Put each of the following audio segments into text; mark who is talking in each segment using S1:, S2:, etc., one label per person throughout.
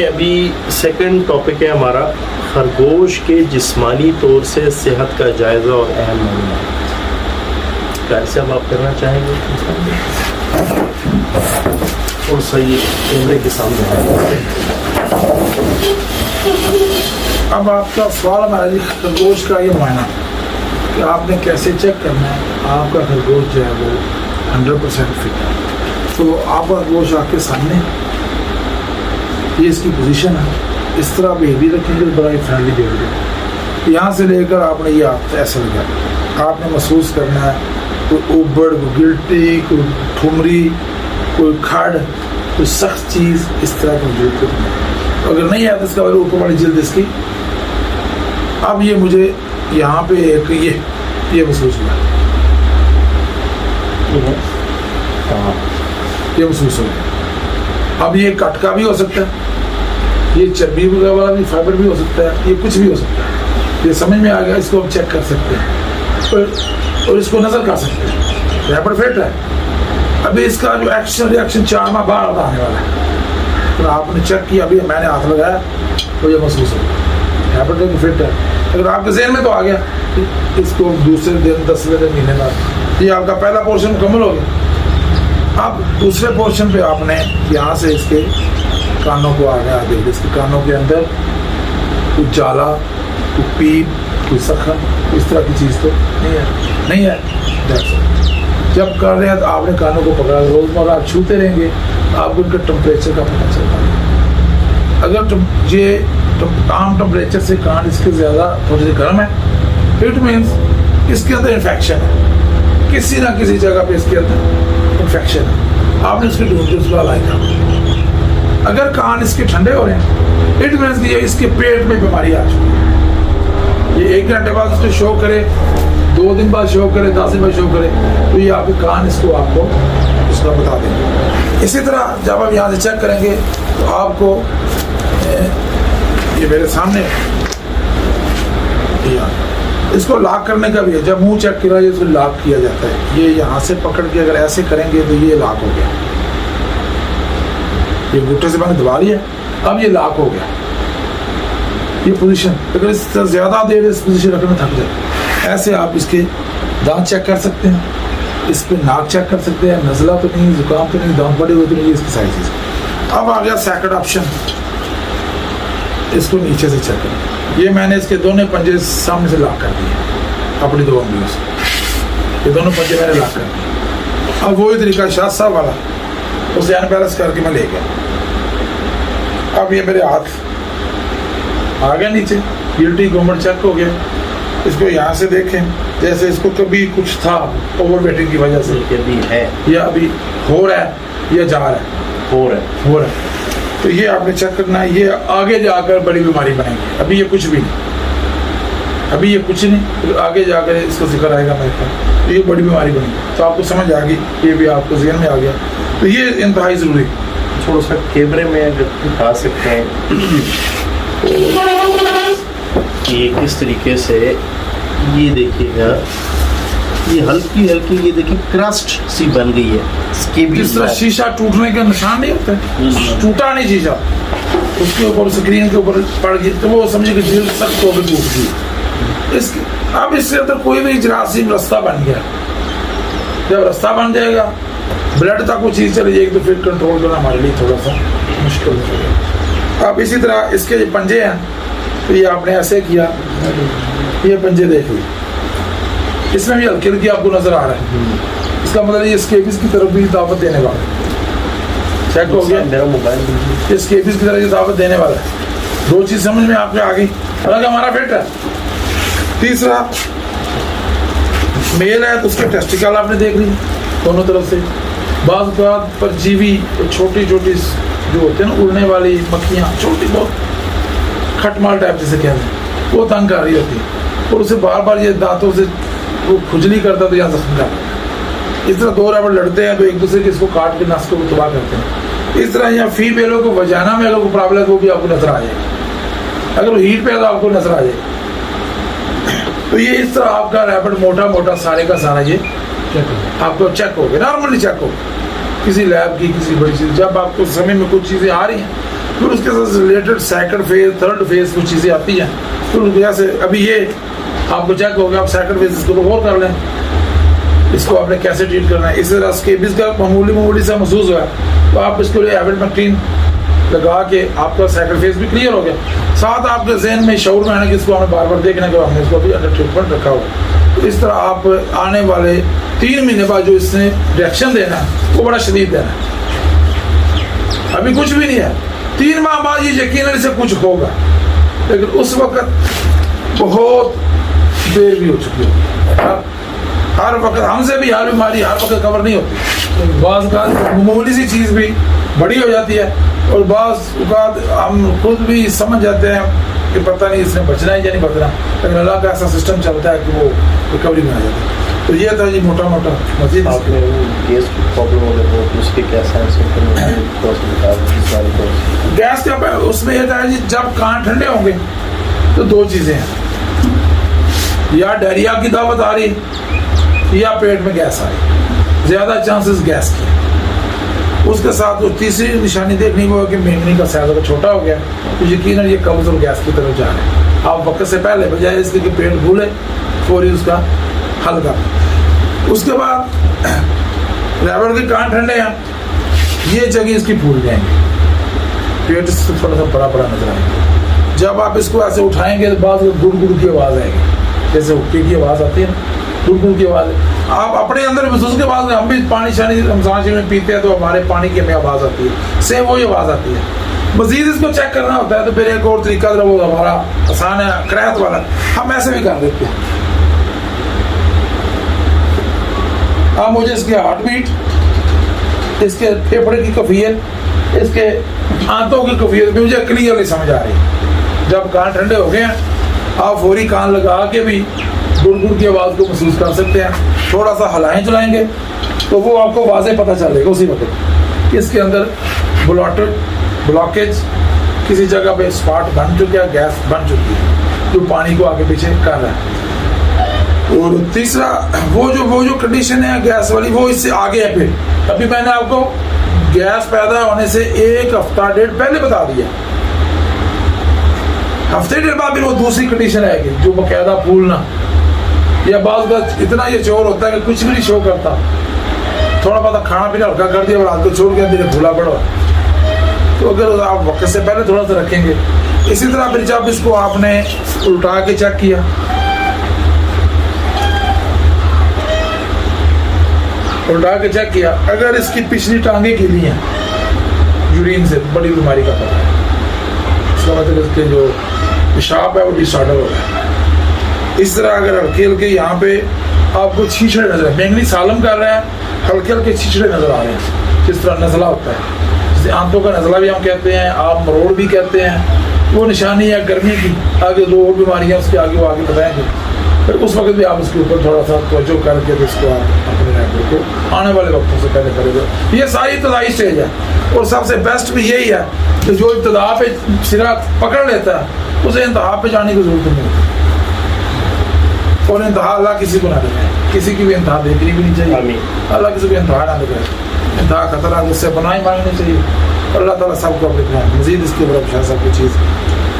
S1: अभी second topic है हमारा खरगोश के जिस्मानी तौर से सेहत का जायज़ा और अहम मालूमात। क्या साहब आप करना चाहेंगे? और सही कैमरे के सामने
S2: अब आपका सवाल हमारा जी खरगोश का ये मुआयना कि आपने कैसे चेक करना है आपका खरगोश जो है वो 100% फिट है। तो आपका खरगोश आपके सामने, ये इसकी पोजीशन है, इस तरह बेबी रखेंगे तो बड़ा ही फ्रेंडली बेबी। यहाँ से लेकर आपने ये आप ऐसा लगा, आपने महसूस करना है कोई उबड़, कोई गिल्टी, कोई ठुमरी, कोई खड़, कोई सख्त चीज़ इस तरह की जरूरत नहीं। अगर नहीं है तो इसका ऊपर वाली जल्द इसकी, अब ये मुझे यहाँ पे एक ये महसूस हुआ, ये महसूस हो गया। अब ये कटका भी हो सकता है, ये चर्बी वाला भी फाइबर भी हो सकता है, ये कुछ भी हो सकता है। ये समझ में आ गया, इसको हम चेक कर सकते हैं और इसको नजर कर सकते हैं रैपिड फिट है। अभी इसका जो एक्शन रिएक्शन 4 माह बाद आने वाला है, तो आपने चेक किया, अभी मैंने हाथ लगाया तो ये महसूस हो गया रैपिड फिट है। अगर आपके जहन में तो आ गया कि इसको दूसरे दिन 10वें दिन महीने बाद ये आपका पहला पोर्शन मुकम्मल हो गया। अब दूसरे पोर्शन पे आपने यहाँ से इसके कानों को आ गया, देखिए इसके कानों के अंदर कुछ जाला, कुछ पीप, कोई सखन, इस तरह की चीज़ तो नहीं है। जब कर रहे हैं तो आपने कानों को पकड़ा, रोज़मर्रा आप छूते रहेंगे तो आपको इनका टेम्परेचर का पता चलता है। अगर ये आम टेम्परेचर से कान इसके ज़्यादा थोड़ी सी गर्म है, इट मीन्स इसके अंदर इन्फेक्शन है, किसी ना किसी जगह पे इसके अंदर इन्फेक्शन है, आपने उसके ढूंढ के उसको अलाइ करना। अगर कान इसके ठंडे हो रहे हैं, इट मीन्स कि ये इसके पेट में बीमारी आ चुकी है। ये 1 घंटे बाद उसको शो करे, 2 दिन बाद शो करे, 10 दिन बाद शो करे, तो ये आपके कान इसको आपको उसका बता देंगे। इसी तरह जब आप यहाँ से चेक करेंगे तो आपको ये मेरे सामने इसको लॉक करने का भी है। जब मुंह चेक किया इसको लॉक किया जाता है, ये यहाँ से पकड़ के अगर ऐसे करेंगे तो ये लॉक हो गया, ये अंगूठे से मैंने दबा लिया, अब ये लॉक हो गया। ये पोजीशन अगर इससे ज़्यादा देर इस पोजीशन रखने में थक जाए, ऐसे आप इसके दांत चेक कर सकते हैं, इस पे नाक चेक कर सकते हैं, नज़ला तो नहीं, जुकाम तो नहीं, दांत बड़े हुए तो नहीं, इसकी सारी चीज़। अब आ गया सेकंड ऑप्शन, इसको नीचे से चेक करें। ये मैंने इसके दोनों पंजे सामने से लॉक कर दिए अपनी 2 उंगलियों से, ये दोनों पंजे मैंने लॉक कर दिए। अब वही तरीका शाह साहब वाला, उसे अनबैलेंस करके मैं ले गया। अब ये मेरे हाथ आ गया नीचे, गिल्टी गोमर चेक हो गया। इसको यहाँ से देखें, जैसे इसको कभी कुछ था ओवर वेटिंग की वजह से
S1: अभी है
S2: या अभी हो रहा है या जा रहा है, हो रहा है, तो ये आपने चेक करना है। ये आगे जाकर बड़ी बीमारी बनेगी, अभी ये कुछ भी नहीं, अभी ये कुछ नहीं, तो आगे जाकर इसको जिक्र आएगा मेरे पास, तो ये बड़ी बीमारी बनेगी। तो आपको समझ आ गई, ये भी आपको जहन में आ गया, तो ये इंतहाई ज़रूरी।
S1: थोड़ा सा कैमरे में अगर दिखा सकते हैं ये किस तरीके से, ये देखिएगा, ये हल्की हल्की, ये देखिए क्रस्ट सी बन गई है इसके भी।
S2: जिस तरह शीशा टूटने का निशान नहीं होता, टूटा नहीं शीशा, उसके ऊपर स्क्रीन के ऊपर पड़ गई तो वो समझे कि दिल सख्त होकर टूट गई। इसके अब इसके अंदर कोई भी जरासीम रास्ता बन गया, जब रास्ता बन जाएगा ब्लड तक वो चीज़ चली जाएगी, तो फिर कंट्रोल करना हमारे लिए थोड़ा सा मुश्किल हो जाएगा। अब इसी तरह इसके जो पंजे हैं, तो ये आपने ऐसे किया, ये पंजे देख ली, इसमें भी हल्की हल्की आपको नजर आ रहा है, इसका मतलब ये स्केबिस की तरफ भी दावत देने वाला है। चेक हो गया
S1: मेरा मोबाइल,
S2: ये स्केबिस की तरफ ये दावत देने वाला है। 2 चीज समझ में आपको आ गई, हालांकि हमारा फिट है। तीसरा, मेल है तो उसके टेस्टिकल आपने देख ली दोनों तरफ से। बाज़ परजीवी छोटी छोटी जो होते हैं ना, उड़ने वाली मक्खियाँ, छोटी बहुत खटमाल टाइप जिसे कहते हैं, वो तंग कर रही होती है, और उसे बार बार ये दांतों से वो खुजली करता तो यहाँ जख्म जाता। इस तरह 2 रबड़ लड़ते हैं तो एक दूसरे के इसको काट के नस को तबाह करते हैं। इस तरह यहाँ फीमेलों को वजाना में अगर कोई प्रॉब्लम है वो भी आपको नजर आ जाएगी, अगर वो हीट पे है तो आपको नजर आ जाएगी। तो ये इस तरह आपका रैपिड मोटा मोटा सारे का सारा ये आपको चेक हो गया, नॉर्मली चेक हो किसी लैब की किसी बड़ी चीज़। जब आपको समय में कुछ चीज़ें आ रही हैं फिर उसके साथ related second phase, third phase कुछ चीज़ें आती हैं। फिर जैसे अभी ये आपको चेक हो गया, आप सेकंड फेज इसको और कर लें, इसको आपने कैसे ट्रीट करना है। इस तरह स्केबिस का मामूली सा महसूस हुआ तो आप इसके लिए आइवरमेक्टिन लगा के आपका सेकंड फेज भी क्लियर हो गया। साथ आपके जहन में शऊर में आना कि इसको हमें बार बार देखना कि हमने इसको भी अंडर ट्रीटमेंट रखा हो। तो इस तरह आप आने वाले 3 महीने बाद जो इसने रिएक्शन देना है वो बड़ा शदीद देना है। अभी कुछ भी नहीं है, 3 माह बाद ये यकीनन से कुछ होगा, लेकिन उस वक्त बहुत देर भी हो चुकी होगी। हर वक्त हमसे भी हर बीमारी हर वक्त कवर नहीं होती। बाज़ का मामूली सी चीज़ भी बड़ी हो जाती है और बाज़ हम खुद भी समझ जाते हैं कि पता नहीं इसने बचना है या नहीं बचना, लेकिन अल्लाह का ऐसा सिस्टम चलता है कि वो रिकवरी में आ जाता है। तो ये था जी मोटा मोटा। मजीद
S1: आपने गैस की प्रॉब्लम हो गई तो उसके क्या साइंस
S2: गैस का उसमें यह था जी, जब कान ठंडे होंगे तो 2 चीज़ें हैं, या डायरिया की दावत आ रही या पेट में गैस आ रही, ज़्यादा चांसेस गैस की। उसके साथ जो तीसरी निशानी देखनी वो है कि मेमनी का साइज अगर छोटा हो गया तो यकीनन ये कब्ज और गैस की तरफ जा रहे हैं। आप वक्त से पहले बजाय इसके कि पेट भूले फौरी उसका हल कर। उसके बाद रैबर के कान ठंडे हैं, ये जगह इसकी फूल जाएंगी, पेट से थोड़ा सा बड़ा बड़ा नजर आएगा। जब आप इसको ऐसे उठाएंगे तो बाद गुड़ गुड़ की आवाज़ आएगी, जैसे हुक्के की आवाज़ आती है ना, गुड़ गुड़ की आवाज़ आप अपने अंदर महसूस के बाद हम भी पानी शानी रमजान शरीफ में पीते हैं तो हमारे पानी की हमें आवाज़ आती है, सेम वही आवाज़ आती है। मजीद इसको चेक करना होता है तो फिर एक और तरीका वो हमारा आसान है, क़राअत वाला, हम ऐसे भी कर देते हैं। अब मुझे इसकी हार्ट बीट, इसके फेफड़े की कैफियत, इसके आंतों की कैफियत भी मुझे क्लियरली समझ आ रही। जब कान ठंडे हो गए हैं आप फौरी कान लगा के भी गुड़ की आवाज़ को महसूस कर सकते हैं। थोड़ा सा हलाएं चलाएंगे तो वो आपको वाज़े पता चलेगा उसी वक्त इसके अंदर ब्लॉकेज किसी जगह पे स्पॉट बन चुका है, गैस बन चुकी है जो पानी को आगे पीछे कर रहा है। और तीसरा वो जो कंडीशन है गैस वाली वो इससे आगे है। फिर अभी मैंने आपको गैस पैदा होने से 1 हफ्ता डेढ़ पहले बता दिया, हफ्ते डेढ़ बाद फिर वो दूसरी कंडीशन आएगी जो बाकायदा फूलना, या बाज़ इतना ये चोर होता है कि कुछ भी नहीं शो करता, थोड़ा बहुत खाना पीना हल्का कर दिया और रात को छोड़ के धीरे फूला पड़ो। तो अगर आप वक्त से पहले थोड़ा सा रखेंगे। इसी तरह फिर जब इसको आपने उल्टा के चेक किया, अगर इसकी पिछली टांगे गीली हैं यूरिन से, बड़ी बीमारी का पता है, इसका मतलब इसके जो पेशाब है वो डिसऑर्डर हो रहा है। इस तरह अगर हल्के हल्के यहाँ पे आपको छीछड़े नजर आए, मैंगनी सालम कर रहे हैं, हल्के हल्के छीछड़े नजर आ रहे हैं, जिस तरह नज़ला होता है, जिसे आंतों का नज़ला भी हम कहते हैं, आप मरोड़ भी कहते हैं, वो निशानी है गर्मी की। आगे 2 और बीमारियाँ उसके आगे वो आगे बताएंगे, फिर उस वक्त भी आप उसके ऊपर थोड़ा सा तवज्जो करके तो इसको आप अपने रैपर को आने वाले वक्तों से पहले करेंगे। ये सारी इब्तदाई स्टेज है और सबसे बेस्ट भी यही है कि जो इब्तदा पे सिरा पकड़ लेता है उसे इंतहा पे जाने की जरूरत नहीं होती। और इंतहा अल्लाह किसी को ना देखे, किसी की भी इंतहा देखनी भी नहीं चाहिए, अल्लाह किसी को इंतहा ना देखे, इंतहा खतरा उससे बनाई मांगनी चाहिए। अल्लाह ताला सबको अपने मजीद इसके ऊपर सब कुछ चीज़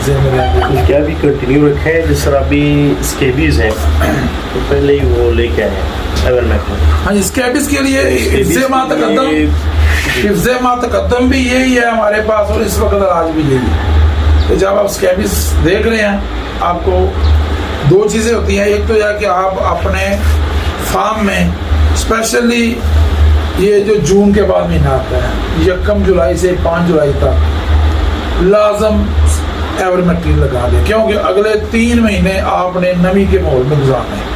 S1: क्या भी कंटिन्यू रखे हैं। जिस तरह अभी स्केबीज हैं तो पहले ही वो लेके आए हैं आइवरमेक्टिन।
S2: हाँ, स्केबीज के लिए हिफ्ज़े मा तक़द्दम भी यही है हमारे पास और इस वक्त इलाज भी यही है। तो जब आप स्केबीज देख रहे हैं आपको 2 चीज़ें होती हैं, एक तो यह कि आप अपने फार्म में स्पेशली ये जो जून के बाद महीना आता है 1 जुलाई से 5 जुलाई तक लाजम आइवरमेक्टिन लगा दें, क्योंकि अगले 3 महीने आपने नमी के माहौल में गुजारने हैं,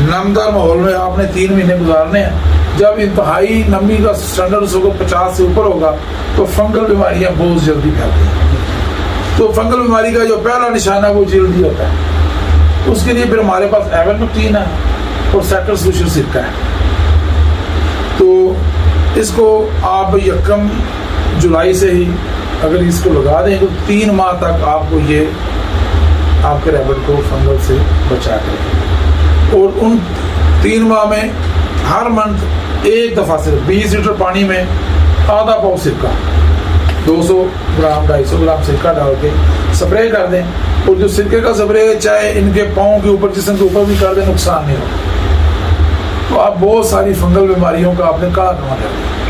S2: नमदार माहौल में आपने 3 महीने गुजारने हैं। जब इंतहाई नमी का स्टैंडर्ड 50 से ऊपर होगा तो फंगल बीमारियां बहुत जल्दी फैलती हैं। तो फंगल बीमारी का जो पहला निशाना है वो जल्दी होता है। उसके लिए फिर हमारे पास आइवरमेक्टिन है और साइक्लोसिलिक सिरका है। तो इसको आप 1 जुलाई से ही अगर इसको लगा दें तो 3 माह तक आपको ये आपके रैबिट को फंगल से बचा कर, और उन 3 माह में हर मंथ 1 दफ़ा सिर्फ 20 लीटर पानी में आधा पाव सिरका 200 ग्राम 250 ग्राम सिरका डाल के स्प्रे कर दें। और जो सिरके का स्प्रे चाहे इनके पाँव के ऊपर, जिस्म के ऊपर भी कर दें, नुकसान नहीं होगा। तो आप बहुत सारी फंगल बीमारियों का आपने काला कमा कर दिया।